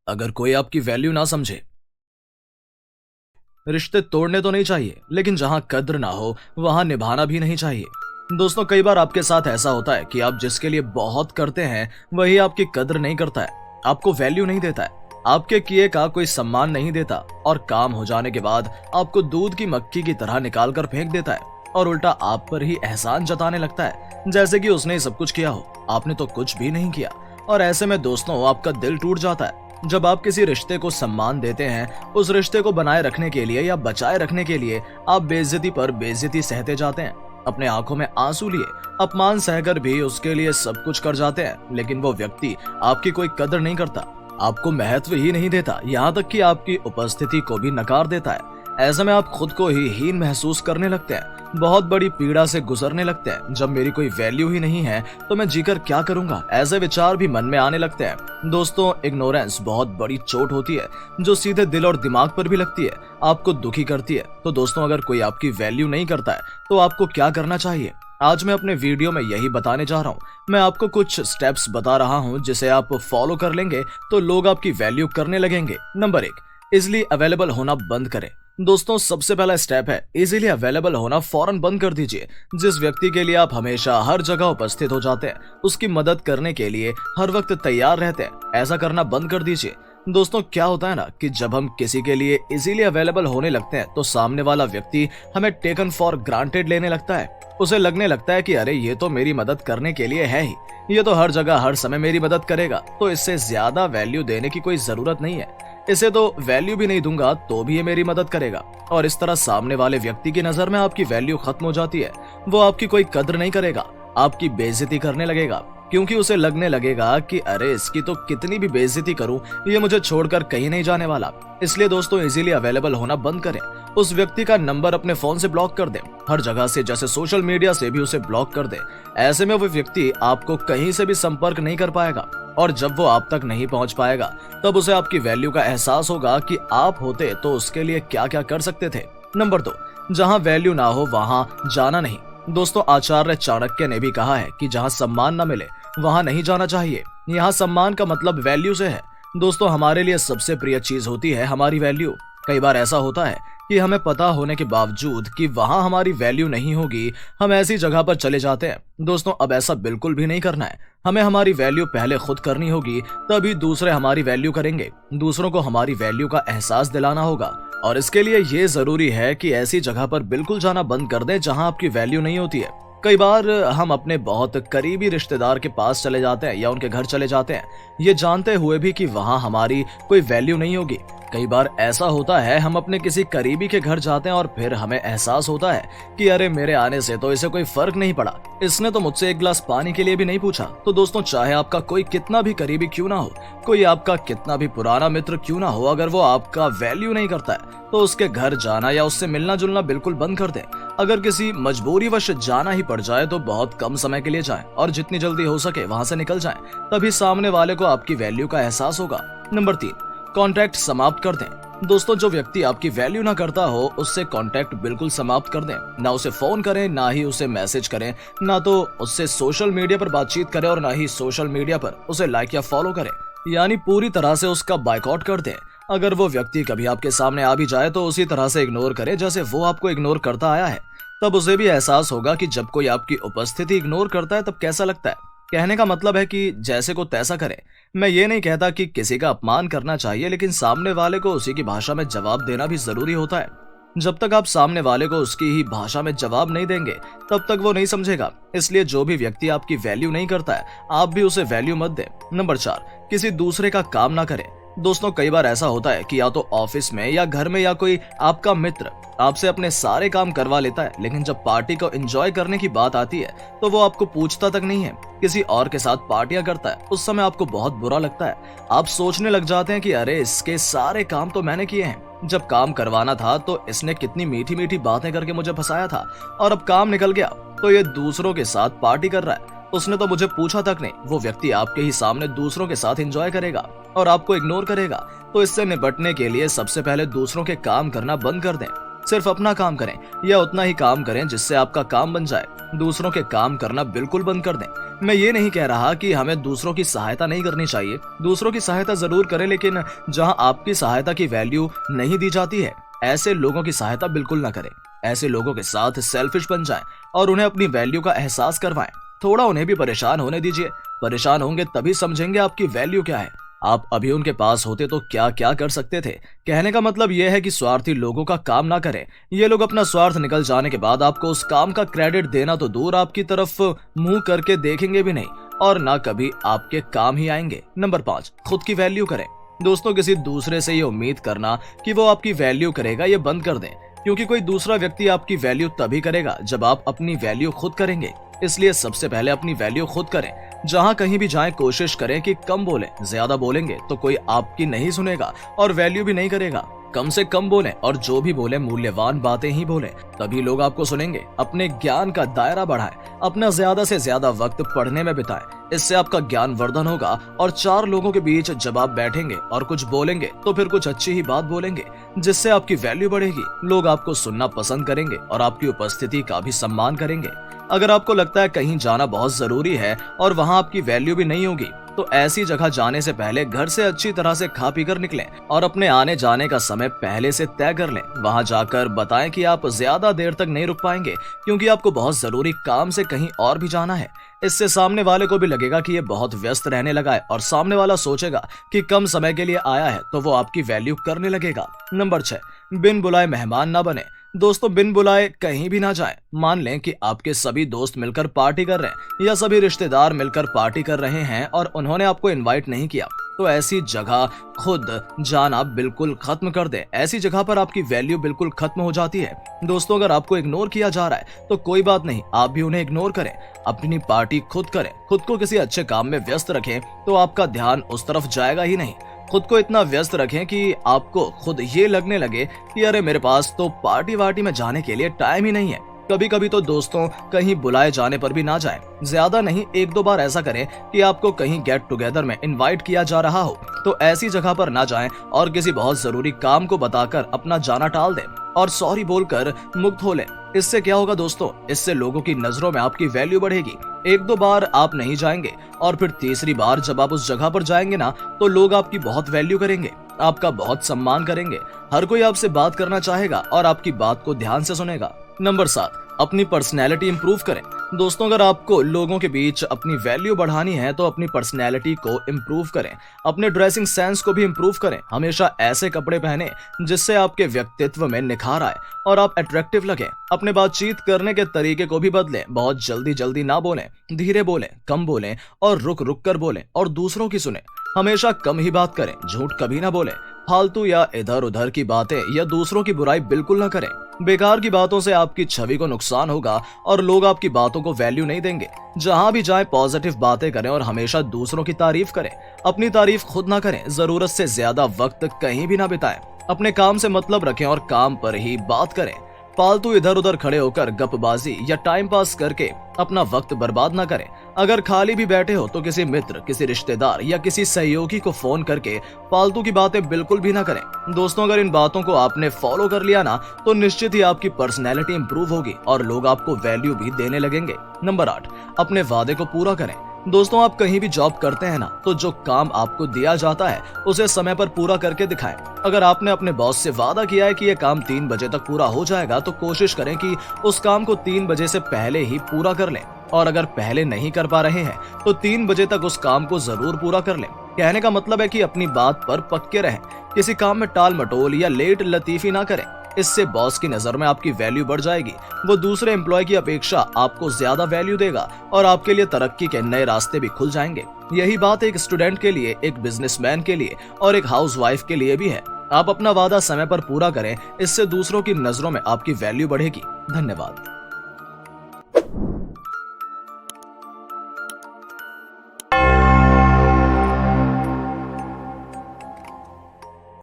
अगर कोई आपकी वैल्यू ना समझे, रिश्ते तोड़ने तो नहीं चाहिए, लेकिन जहां कद्र ना हो वहां निभाना भी नहीं चाहिए। दोस्तों, कई बार आपके साथ ऐसा होता है कि आप जिसके लिए बहुत करते हैं वही आपकी कद्र नहीं करता है, आपको वैल्यू नहीं देता है, आपके किए का कोई सम्मान नहीं देता और काम हो जाने के बाद आपको दूध की मक्खी की तरह निकाल कर फेंक देता है और उल्टा आप पर ही एहसान जताने लगता है, जैसे कि उसने ही सब कुछ किया हो, आपने तो कुछ भी नहीं किया। और ऐसे में दोस्तों आपका दिल टूट जाता है। जब आप किसी रिश्ते को सम्मान देते हैं, उस रिश्ते को बनाए रखने के लिए या बचाए रखने के लिए आप बेइज्जती पर बेइज्जती सहते जाते हैं, अपने आंखों में आंसू लिए अपमान सहकर भी उसके लिए सब कुछ कर जाते हैं, लेकिन वो व्यक्ति आपकी कोई कदर नहीं करता, आपको महत्व ही नहीं देता, यहाँ तक कि आपकी उपस्थिति को भी नकार देता है। ऐसे में आप खुद को ही हीन महसूस करने लगते हैं, बहुत बड़ी पीड़ा से गुजरने लगते हैं। जब मेरी कोई वैल्यू ही नहीं है तो मैं जीकर क्या करूंगा, ऐसे विचार भी मन में आने लगते हैं। दोस्तों, इग्नोरेंस बहुत बड़ी चोट होती है जो सीधे दिल और दिमाग पर भी लगती है, आपको दुखी करती है। तो दोस्तों, अगर कोई आपकी वैल्यू नहीं करता है तो आपको क्या करना चाहिए, आज मैं अपने वीडियो में यही बताने जा रहा हूँ। मैं आपको कुछ स्टेप्स बता रहा हूँ जिसे आप फॉलो कर लेंगे तो लोग आपकी वैल्यू करने लगेंगे। नंबर 1, इजिली अवेलेबल होना बंद करें। दोस्तों, सबसे पहला स्टेप है इजीली अवेलेबल होना फौरन बंद कर दीजिए। जिस व्यक्ति के लिए आप हमेशा हर जगह उपस्थित हो जाते हैं, उसकी मदद करने के लिए हर वक्त तैयार रहते हैं, ऐसा करना बंद कर दीजिए। दोस्तों, क्या होता है ना कि जब हम किसी के लिए इजीली अवेलेबल होने लगते हैं तो सामने वाला व्यक्ति हमें टेकन फॉर ग्रांटेड लेने लगता है। उसे लगने लगता है कि अरे ये तो मेरी मदद करने के लिए है ही, ये तो हर जगह हर समय मेरी मदद करेगा, तो इससे ज्यादा वैल्यू देने की कोई जरूरत नहीं है, इसे तो वैल्यू भी नहीं दूंगा तो भी ये मेरी मदद करेगा। और इस तरह सामने वाले व्यक्ति की नजर में आपकी वैल्यू खत्म हो जाती है, वो आपकी कोई कद्र नहीं करेगा, आपकी बेइज्जती करने लगेगा, क्योंकि उसे लगने लगेगा कि अरे इसकी तो कितनी भी बेइज्जती करूं ये मुझे छोड़कर कहीं नहीं जाने वाला। इसलिए दोस्तों, इजीली अवेलेबल होना बंद करें, उस व्यक्ति का नंबर अपने फोन से ब्लॉक कर दें, हर जगह से जैसे सोशल मीडिया से भी उसे ब्लॉक कर दें। ऐसे में वो व्यक्ति आपको कहीं से भी संपर्क नहीं कर पाएगा और जब वो आप तक नहीं पहुंच पाएगा तब उसे आपकी वैल्यू का एहसास होगा कि आप होते तो उसके लिए क्या क्या कर सकते थे। नंबर 2, जहां वैल्यू ना हो वहां जाना नहीं। दोस्तों, आचार्य चाणक्य ने भी कहा है कि जहां सम्मान न मिले वहां नहीं जाना चाहिए। यहाँ सम्मान का मतलब वैल्यू से है। दोस्तों, हमारे लिए सबसे प्रिय चीज होती है हमारी वैल्यू। कई बार ऐसा होता है कि हमें पता होने के बावजूद कि वहां हमारी वैल्यू नहीं होगी, हम ऐसी जगह पर चले जाते हैं। दोस्तों, अब ऐसा बिल्कुल भी नहीं करना है, हमें हमारी वैल्यू पहले खुद करनी होगी, तभी दूसरे हमारी वैल्यू करेंगे। दूसरों को हमारी वैल्यू का एहसास दिलाना होगा और इसके लिए ये जरूरी है कि ऐसी जगह पर बिल्कुल जाना बंद कर दें जहां आपकी वैल्यू नहीं होती है। कई बार हम अपने बहुत करीबी रिश्तेदार के पास चले जाते हैं या उनके घर चले जाते हैं, ये जानते हुए भी कि वहां हमारी कोई वैल्यू नहीं होगी। कई बार ऐसा होता है, हम अपने किसी करीबी के घर जाते हैं और फिर हमें एहसास होता है कि अरे मेरे आने से तो इसे कोई फर्क नहीं पड़ा, इसने तो मुझसे एक गिलास पानी के लिए भी नहीं पूछा। तो दोस्तों, चाहे आपका कोई कितना भी करीबी क्यों ना हो, कोई आपका कितना भी पुराना मित्र क्यों ना हो, अगर वो आपका वैल्यू नहीं करता है तो उसके घर जाना या उससे मिलना जुलना बिल्कुल बंद कर दें। अगर किसी मजबूरीवश जाना ही पड़ जाए तो बहुत कम समय के लिए जाएं और जितनी जल्दी हो सके वहां से निकल जाएं, तभी सामने वाले को आपकी वैल्यू का एहसास होगा। नंबर 3, कॉन्टैक्ट समाप्त कर दें। दोस्तों, जो व्यक्ति आपकी वैल्यू ना करता हो उससे कॉन्टैक्ट बिल्कुल समाप्त कर दें। ना उसे फोन करें, ना ही उसे मैसेज करें, ना तो उससे सोशल मीडिया पर बातचीत करें और ना ही सोशल मीडिया पर उसे लाइक या फॉलो करें, यानी पूरी तरह से उसका बायकॉट कर दें। अगर वो व्यक्ति कभी आपके सामने आ भी जाए तो उसी तरह से इग्नोर करें जैसे वो आपको इग्नोर करता आया है। तब उसे भी एहसास होगा कि जब कोई आपकी उपस्थिति इग्नोर करता है तब कैसा लगता है। कहने का मतलब है कि जैसे को तैसा करें। मैं ये नहीं कहता कि किसी का अपमान करना चाहिए, लेकिन सामने वाले को उसी की भाषा में जवाब देना भी जरूरी होता है। जब तक आप सामने वाले को उसकी ही भाषा में जवाब नहीं देंगे तब तक वो नहीं समझेगा। इसलिए जो भी व्यक्ति आपकी वैल्यू नहीं करता है, आप भी उसे वैल्यू मत दें। नंबर 4, किसी दूसरे का काम ना करें। दोस्तों, कई बार ऐसा होता है कि या तो ऑफिस में या घर में या कोई आपका मित्र आपसे अपने सारे काम करवा लेता है, लेकिन जब पार्टी को एंजॉय करने की बात आती है तो वो आपको पूछता तक नहीं है, किसी और के साथ पार्टियां करता है। उस समय आपको बहुत बुरा लगता है, आप सोचने लग जाते हैं कि अरे इसके सारे काम तो मैंने किए हैं, जब काम करवाना था तो इसने कितनी मीठी मीठी बातें करके मुझे फंसाया था और अब काम निकल गया तो ये दूसरों के साथ पार्टी कर रहा है, उसने तो मुझे पूछा तक नहीं। वो व्यक्ति आपके ही सामने दूसरों के साथ एंजॉय करेगा और आपको इग्नोर करेगा। तो इससे निपटने के लिए सबसे पहले दूसरों के काम करना बंद कर दें, सिर्फ अपना काम करें या उतना ही काम करें जिससे आपका काम बन जाए। दूसरों के काम करना बिल्कुल बंद कर दें। मैं ये नहीं कह रहा कि हमें दूसरों की सहायता नहीं करनी चाहिए, दूसरों की सहायता जरूर करें, लेकिन जहां आपकी सहायता की वैल्यू नहीं दी जाती है, ऐसे लोगों की सहायता बिल्कुल ना करें। ऐसे लोगों के साथ सेल्फिश बन जाएं और उन्हें अपनी वैल्यू का एहसास करवाएं। थोड़ा उन्हें भी परेशान होने दीजिए, परेशान होंगे तभी समझेंगे आपकी वैल्यू क्या है। आप अभी उनके पास होते तो क्या क्या कर सकते थे। कहने का मतलब यह है कि स्वार्थी लोगों का काम ना करें। ये लोग अपना स्वार्थ निकल जाने के बाद आपको उस काम का क्रेडिट देना तो दूर, आपकी तरफ मुंह करके देखेंगे भी नहीं और ना कभी आपके काम ही आएंगे। नंबर 5, खुद की वैल्यू करें। दोस्तों, किसी दूसरे से ये उम्मीद करना कि वो आपकी वैल्यू करेगा, ये बंद कर दें, क्योंकि कोई दूसरा व्यक्ति आपकी वैल्यू तभी करेगा जब आप अपनी वैल्यू खुद करेंगे। इसलिए सबसे पहले अपनी वैल्यू खुद करें। जहां कहीं भी जाएं कोशिश करें कि कम बोलें। ज्यादा बोलेंगे तो कोई आपकी नहीं सुनेगा और वैल्यू भी नहीं करेगा। कम से कम बोलें और जो भी बोले मूल्यवान बातें ही बोलें, तभी लोग आपको सुनेंगे। अपने ज्ञान का दायरा बढ़ाएं, अपना ज्यादा से ज्यादा वक्त पढ़ने में बिताएं। इससे आपका ज्ञान वर्धन होगा और 4 लोगों के बीच जब आप बैठेंगे और कुछ बोलेंगे तो फिर कुछ अच्छी ही बात बोलेंगे, जिससे आपकी वैल्यू बढ़ेगी। लोग आपको सुनना पसंद करेंगे और आपकी उपस्थिति का भी सम्मान करेंगे। अगर आपको लगता है कहीं जाना बहुत जरूरी है और वहां आपकी वैल्यू भी नहीं होगी, तो ऐसी जगह जाने से पहले घर से अच्छी तरह से खा पी कर निकलें और अपने आने जाने का समय पहले से तय कर लें। वहां जाकर बताएं कि आप ज्यादा देर तक नहीं रुक पाएंगे क्योंकि आपको बहुत जरूरी काम से कहीं और भी जाना है। इससे सामने वाले को भी लगेगा कि ये बहुत व्यस्त रहने लगा है और सामने वाला सोचेगा कि कम समय के लिए आया है, तो वो आपकी वैल्यू करने लगेगा। नंबर 6, बिन बुलाए मेहमान ना बने। दोस्तों, बिन बुलाए कहीं भी ना जाएं। मान लें कि आपके सभी दोस्त मिलकर पार्टी कर रहे हैं या सभी रिश्तेदार मिलकर पार्टी कर रहे हैं और उन्होंने आपको इनवाइट नहीं किया, तो ऐसी जगह खुद जाना बिल्कुल खत्म कर दें। ऐसी जगह पर आपकी वैल्यू बिल्कुल खत्म हो जाती है। दोस्तों, अगर आपको इग्नोर किया जा रहा है तो कोई बात नहीं, आप भी उन्हें इग्नोर करें। अपनी पार्टी खुद करें, खुद को किसी अच्छे काम में व्यस्त रखें तो आपका ध्यान उस तरफ जाएगा ही नहीं। खुद को इतना व्यस्त रखें कि आपको खुद ये लगने लगे कि अरे मेरे पास तो पार्टी वार्टी में जाने के लिए टाइम ही नहीं है। कभी कभी तो दोस्तों कहीं बुलाए जाने पर भी ना जाएं। ज्यादा नहीं, 1-2 बार ऐसा करें कि आपको कहीं गेट टुगेदर में इनवाइट किया जा रहा हो तो ऐसी जगह पर ना जाएं और किसी बहुत जरूरी काम को बताकर अपना जाना टाल दें और सॉरी बोलकर मुक्त हो लें। इससे क्या होगा दोस्तों, इससे लोगों की नजरों में आपकी वैल्यू बढ़ेगी। 1-2 बार आप नहीं जाएंगे और फिर तीसरी बार जब आप उस जगह पर जाएंगे ना, तो लोग आपकी बहुत वैल्यू करेंगे, आपका बहुत सम्मान करेंगे। हर कोई आपसे बात करना चाहेगा और आपकी बात को ध्यान से सुनेगा। नंबर 7, अपनी पर्सनैलिटी इंप्रूव करें। दोस्तों, अगर आपको लोगों के बीच अपनी वैल्यू बढ़ानी है तो अपनी पर्सनैलिटी को इंप्रूव करें। अपने ड्रेसिंग सेंस को भी इंप्रूव करें। हमेशा ऐसे कपड़े पहने जिससे आपके व्यक्तित्व में निखार आए और आप अट्रैक्टिव लगे। अपने बातचीत करने के तरीके को भी बदलें। बहुत जल्दी जल्दी ना बोलें, धीरे बोलें, कम बोलें और रुक रुक कर बोलें और दूसरों की सुने। हमेशा कम ही बात करें, झूठ कभी ना बोलें। फालतू या इधर उधर की बातें या दूसरों की बुराई बिल्कुल ना करें। बेकार की बातों से आपकी छवि को नुकसान होगा और लोग आपकी बातों को वैल्यू नहीं देंगे। जहां भी जाएं पॉजिटिव बातें करें और हमेशा दूसरों की तारीफ करें। अपनी तारीफ खुद ना करें। जरूरत से ज्यादा वक्त कहीं भी ना बिताएं। अपने काम से मतलब रखें और काम पर ही बात करें। फालतू इधर उधर खड़े होकर गपबाजी या टाइम पास करके अपना वक्त बर्बाद ना करें। अगर खाली भी बैठे हो तो किसी मित्र, किसी रिश्तेदार या किसी सहयोगी को फोन करके फालतू की बातें बिल्कुल भी ना करें। दोस्तों, अगर इन बातों को आपने फॉलो कर लिया ना, तो निश्चित ही आपकी पर्सनैलिटी इंप्रूव होगी और लोग आपको वैल्यू भी देने लगेंगे। नंबर 8, अपने वादे को पूरा करें। दोस्तों, आप कहीं भी जॉब करते हैं ना, तो जो काम आपको दिया जाता है उसे समय पर पूरा करके दिखाएं। अगर आपने अपने बॉस से वादा किया है कि यह काम 3 बजे तक पूरा हो जाएगा, तो कोशिश करें कि उस काम को 3 बजे से पहले ही पूरा कर लें। और अगर पहले नहीं कर पा रहे हैं तो 3 बजे तक उस काम को जरूर पूरा कर लें। कहने का मतलब है कि अपनी बात पर पक्के रहें। किसी काम में टाल मटोल या लेट लतीफी ना करें। इससे बॉस की नजर में आपकी वैल्यू बढ़ जाएगी। वो दूसरे एम्प्लॉय की अपेक्षा आपको ज्यादा वैल्यू देगा और आपके लिए तरक्की के नए रास्ते भी खुल जाएंगे। यही बात एक स्टूडेंट के लिए, एक बिजनेसमैन के लिए और एक हाउसवाइफ के लिए भी है। आप अपना वादा समय पर पूरा करें। इससे दूसरों की नजरों में आपकी वैल्यू बढ़ेगी। धन्यवाद।